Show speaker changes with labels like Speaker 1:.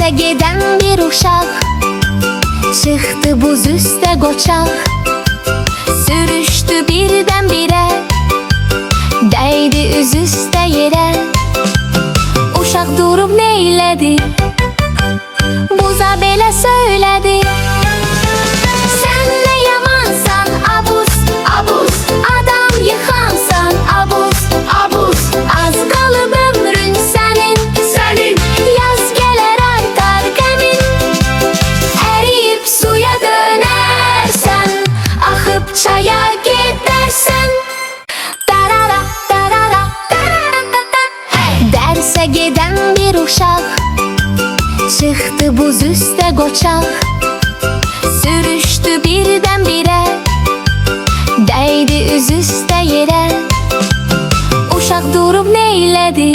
Speaker 1: Derse giden bir uşaq çıxdı buz üstə qoçaq. Sürüşdü birdən-birə, dəydi üz üstə yerə. Uşaq durub neylədi, buza belə söylədi: Sən nə yamansan, abuz, abuz, adam yıxansan, abuz, abuz. Az qalıb ömrün sənin, sənin. Yaz gələr artar qəmin, əriyib suya dönərsən, axıb çaya gedərsən. Darara, darara, darara. Dərsə gedən bir uşaq çıxdı buz üstə qoçaq. Sürüşdü birdən-birə, dəydi üz üstə yerə. Uşaq durub neylədi,